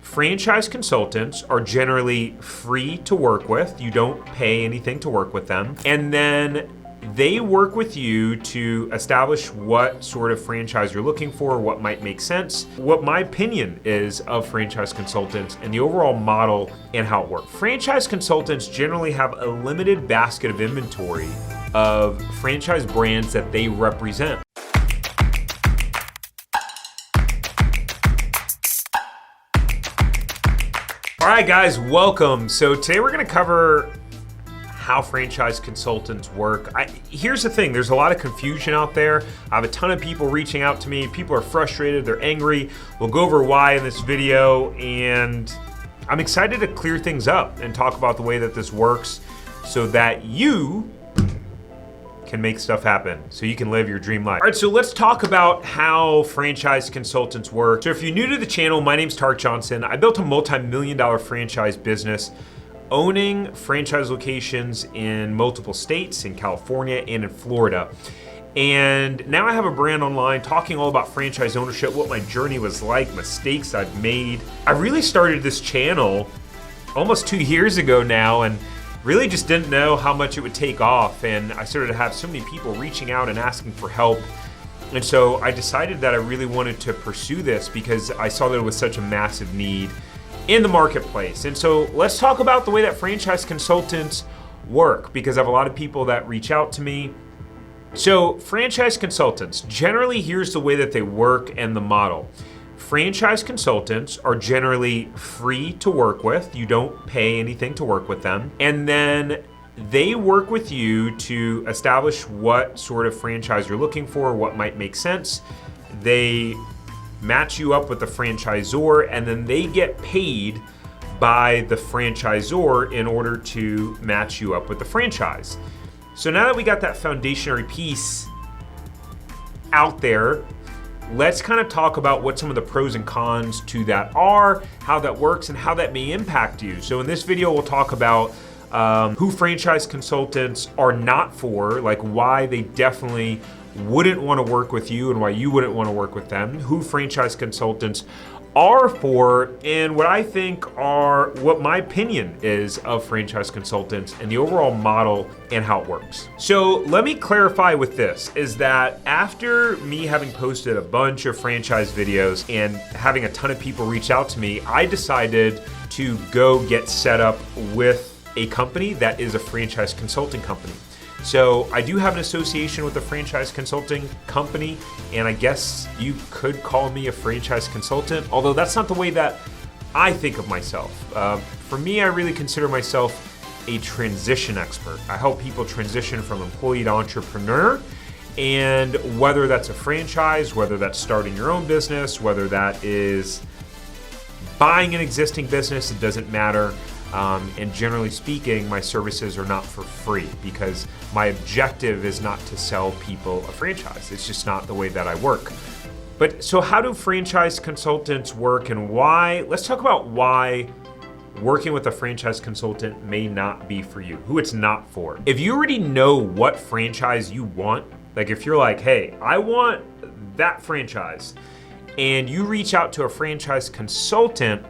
franchise consultants are generally free to work with. You don't pay anything to work with them. And then they work with you to establish what sort of franchise you're looking for, what might make sense, what my opinion is of franchise consultants and the overall model and how it works. Franchise consultants generally have a limited basket of inventory of franchise brands that they represent. All right, guys, welcome. So today we're going to cover how franchise consultants work. Here's the thing, there's a lot of confusion out there. I have a ton of people reaching out to me. People are frustrated, they're angry. We'll go over why in this video, and I'm excited to clear things up and talk about the way that this works so that you can make stuff happen, so you can live your dream life. All right, so let's talk about how franchise consultants work. So if you're new to the channel, my name's Tark Johnson. I built a multi-million-dollar franchise business owning franchise locations in multiple states, in California and in Florida. And now I have a brand online talking all about franchise ownership, what my journey was like, mistakes I've made. I really started this channel almost 2 years ago now, and really just didn't know how much it would take off. And I started to have so many people reaching out and asking for help. And so I decided that I really wanted to pursue this because I saw there was such a massive need in the marketplace. And so let's talk about the way that franchise consultants work, because I have a lot of people that reach out to me. So franchise consultants, generally here's the way that they work and the model. Franchise consultants are generally free to work with. You don't pay anything to work with them. And then they work with you to establish what sort of franchise you're looking for, what might make sense. They match you up with the franchisor, and then they get paid by the franchisor in order to match you up with the franchise. So now that we got that foundationary piece out there, let's kind of talk about what some of the pros and cons to that are, how that works, and how that may impact you. So in this video, we'll talk about who franchise consultants are not for, like why they definitely wouldn't want to work with you and why you wouldn't want to work with them, who franchise consultants are for, and what I think are, what my opinion is of franchise consultants and the overall model and how it works. So let me clarify with this, is that after me having posted a bunch of franchise videos and having a ton of people reach out to me, I decided to go get set up with a company that is a franchise consulting company. So I do have an association with a franchise consulting company, and I guess you could call me a franchise consultant, although that's not the way that I think of myself. For me, I really consider myself a transition expert. I help people transition from employee to entrepreneur, and whether that's a franchise, whether that's starting your own business, whether that is buying an existing business, it doesn't matter. And generally speaking, my services are not for free because my objective is not to sell people a franchise. It's just not the way that I work. But so how do franchise consultants work and why? Let's talk about why working with a franchise consultant may not be for you, who it's not for. If you already know what franchise you want, like if you're like, hey, I want that franchise, and you reach out to a franchise consultant,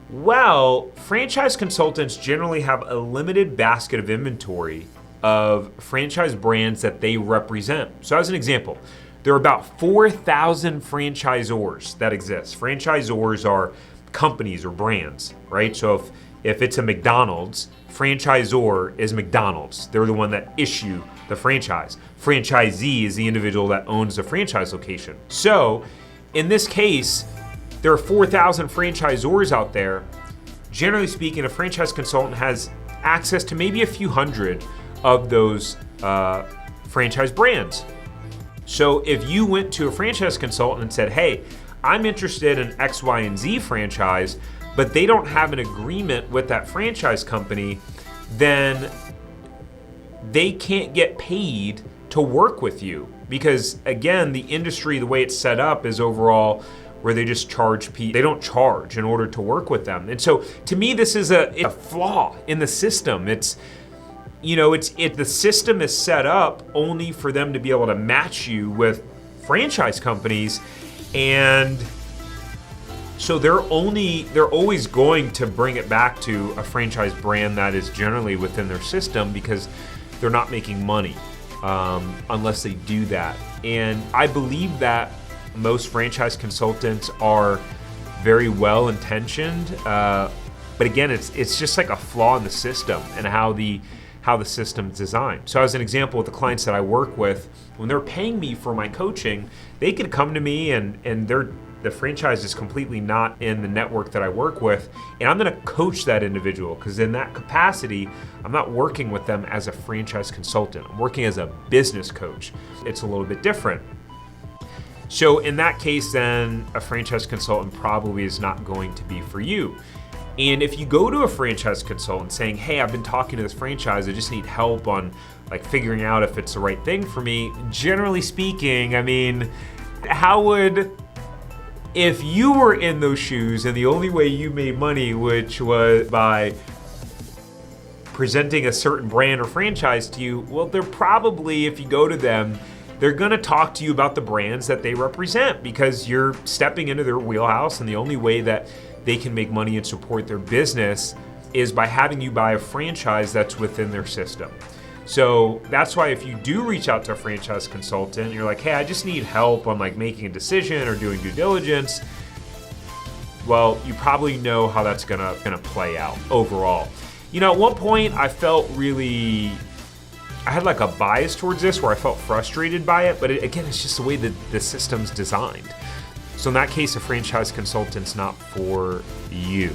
well, franchise consultants generally have a limited basket of inventory of franchise brands that they represent. So as an example, there are about 4,000 franchisors that exist. Franchisors are companies or brands, right? So if it's a McDonald's, franchisor is McDonald's. They're the one that issue the franchise. Franchisee is the individual that owns the franchise location. So in this case, there are 4,000 franchisors out there. Generally speaking, a franchise consultant has access to maybe a few hundred of those franchise brands. So if you went to a franchise consultant and said, hey, I'm interested in X, Y, and Z franchise, but they don't have an agreement with that franchise company, then they can't get paid to work with you. Because again, the industry, the way it's set up is overall where they just charge people. They don't charge in order to work with them. And so to me, this is a flaw in the system. It's, you know, the system is set up only for them to be able to match you with franchise companies. And So they're always going to bring it back to a franchise brand that is generally within their system because they're not making money unless they do that. And I believe that most franchise consultants are very well intentioned, but again, it's just like a flaw in the system and how the system is designed. So as an example, with the clients that I work with, when they're paying me for my coaching, they could come to me and the franchise is completely not in the network that I work with, and I'm going to coach that individual because in that capacity, I'm not working with them as a franchise consultant. I'm working as a business coach. It's a little bit different. So in that case, then a franchise consultant probably is not going to be for you. And if you go to a franchise consultant saying, hey, I've been talking to this franchise, I just need help on like figuring out if it's the right thing for me, generally speaking, I mean, if you were in those shoes and the only way you made money, which was by presenting a certain brand or franchise to you, well, they're probably, if you go to them, they're gonna talk to you about the brands that they represent because you're stepping into their wheelhouse, and the only way that they can make money and support their business is by having you buy a franchise that's within their system. So that's why if you do reach out to a franchise consultant, you're like, hey, I just need help on like making a decision or doing due diligence. Well, you probably know how that's gonna play out overall. You know, at one point I had like a bias towards this where I felt frustrated by it, but again, it's just the way that the system's designed. So in that case, a franchise consultant's not for you.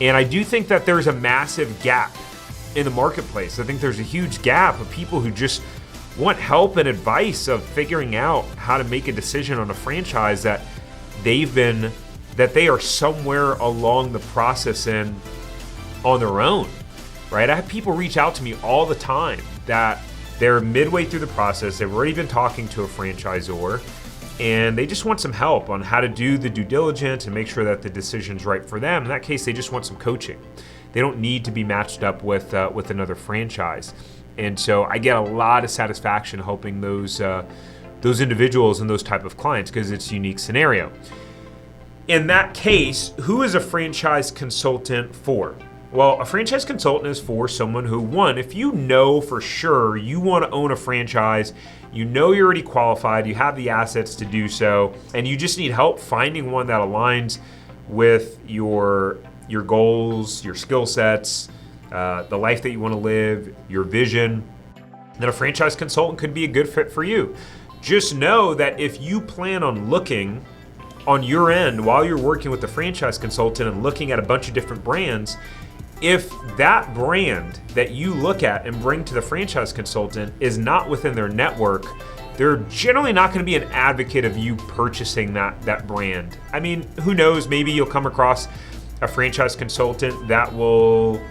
And I do think that there's a massive gap in the marketplace. I think there's a huge gap of people who just want help and advice of figuring out how to make a decision on a franchise that they are somewhere along the process in on their own, right? I have people reach out to me all the time that they're midway through the process. They've already been talking to a franchisor and they just want some help on how to do the due diligence and make sure that the decision's right for them. In that case, they just want some coaching. They don't need to be matched up with another franchise. And so I get a lot of satisfaction helping those individuals and those type of clients because it's a unique scenario. In that case, who is a franchise consultant for? Well, a franchise consultant is for someone who, one, if you know for sure you want to own a franchise, you know you're already qualified, you have the assets to do so, and you just need help finding one that aligns with your goals, your skill sets, the life that you want to live, your vision, then a franchise consultant could be a good fit for you. Just know that if you plan on looking on your end while you're working with the franchise consultant and looking at a bunch of different brands, if that brand that you look at and bring to the franchise consultant is not within their network, they're generally not going to be an advocate of you purchasing that brand. I mean, who knows, maybe you'll come across a franchise consultant that will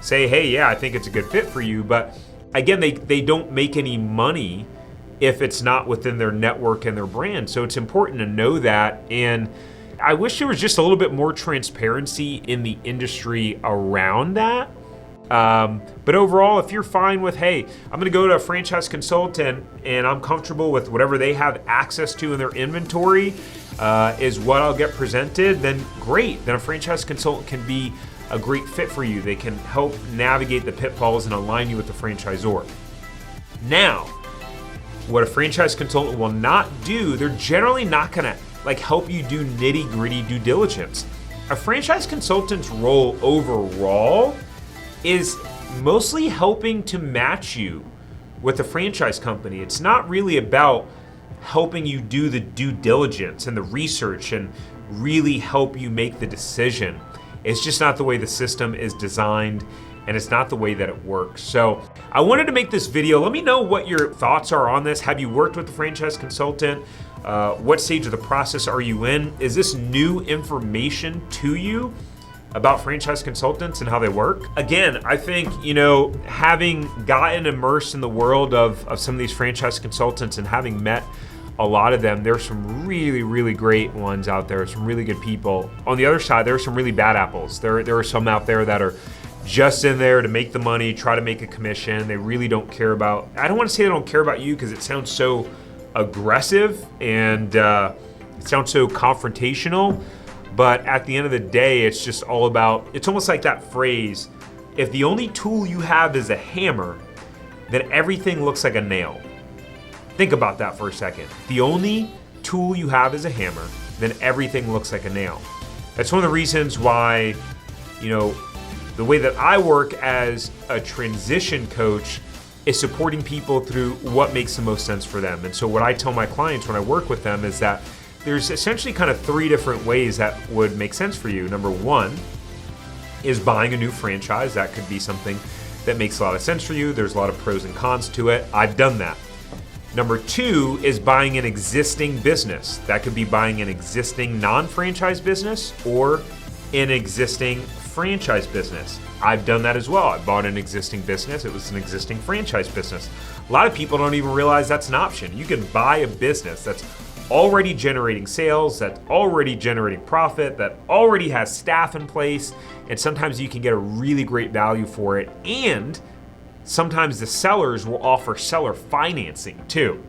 say, hey, yeah, I think it's a good fit for you. But again, they don't make any money if it's not within their network and their brand. So it's important to know that. And I wish there was just a little bit more transparency in the industry around that. But overall, if you're fine with, hey, I'm gonna go to a franchise consultant and I'm comfortable with whatever they have access to in their inventory is what I'll get presented, then great. Then a franchise consultant can be a great fit for you. They can help navigate the pitfalls and align you with the franchisor. Now, what a franchise consultant will not do, they're generally not gonna help you do nitty-gritty due diligence. A franchise consultant's role overall is mostly helping to match you with a franchise company. It's not really about helping you do the due diligence and the research and really help you make the decision. It's just not the way the system is designed, and it's not the way that it works. So I wanted to make this video. Let me know what your thoughts are on this. Have you worked with a franchise consultant? What stage of the process are you in? Is this new information to you about franchise consultants and how they work? Again, I think, having gotten immersed in the world of some of these franchise consultants and having met a lot of them, there's some really, really great ones out there, some really good people. On the other side, there are some really bad apples. There are some out there that are just in there to make the money, try to make a commission. They really don't care about, I don't want to say they don't care about you because it sounds so aggressive and it sounds so confrontational, But at the end of the day, it's just all about, it's almost like that phrase, if the only tool you have is a hammer, then everything looks like a nail. Think about that for a second. The only tool you have is a hammer, then everything looks like a nail. That's one of the reasons why, the way that I work as a transition coach is supporting people through what makes the most sense for them. And so what I tell my clients when I work with them is that there's essentially kind of 3 different ways that would make sense for you. Number 1 is buying a new franchise. That could be something that makes a lot of sense for you. There's a lot of pros and cons to it. I've done that. Number 2 is buying an existing business. That could be buying an existing non-franchise business or an existing franchise business. I've done that as well. I bought an existing business. It was an existing franchise business. A lot of people don't even realize that's an option. You can buy a business that's already generating sales, that's already generating profit, that already has staff in place, and sometimes you can get a really great value for it. And sometimes the sellers will offer seller financing too.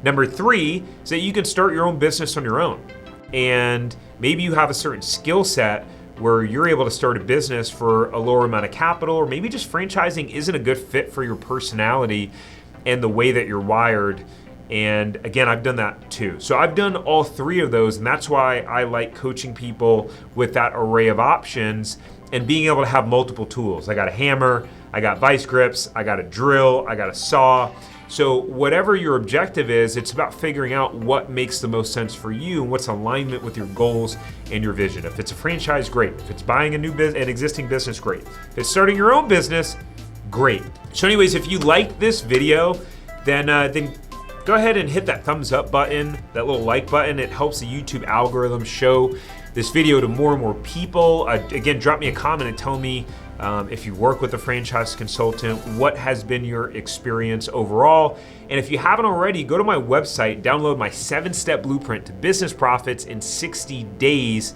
Number 3 is that you can start your own business on your own. And maybe you have a certain skill set where you're able to start a business for a lower amount of capital, or maybe just franchising isn't a good fit for your personality and the way that you're wired. And again, I've done that too. So I've done all 3 of those, and that's why I like coaching people with that array of options and being able to have multiple tools. I got a hammer, I got vice grips, I got a drill, I got a saw. So whatever your objective is, it's about figuring out what makes the most sense for you and what's alignment with your goals and your vision. If it's a franchise, great. If it's buying an existing business, great. If it's starting your own business, great. So anyways, if you like this video, then go ahead and hit that thumbs up button, that little like button. It helps the YouTube algorithm show this video to more and more people. Again, drop me a comment and tell me if you work with a franchise consultant, what has been your experience overall? And if you haven't already, go to my website, download my 7-step blueprint to business profits in 60 days.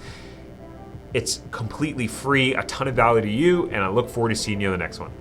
It's completely free, a ton of value to you, and I look forward to seeing you in the next one.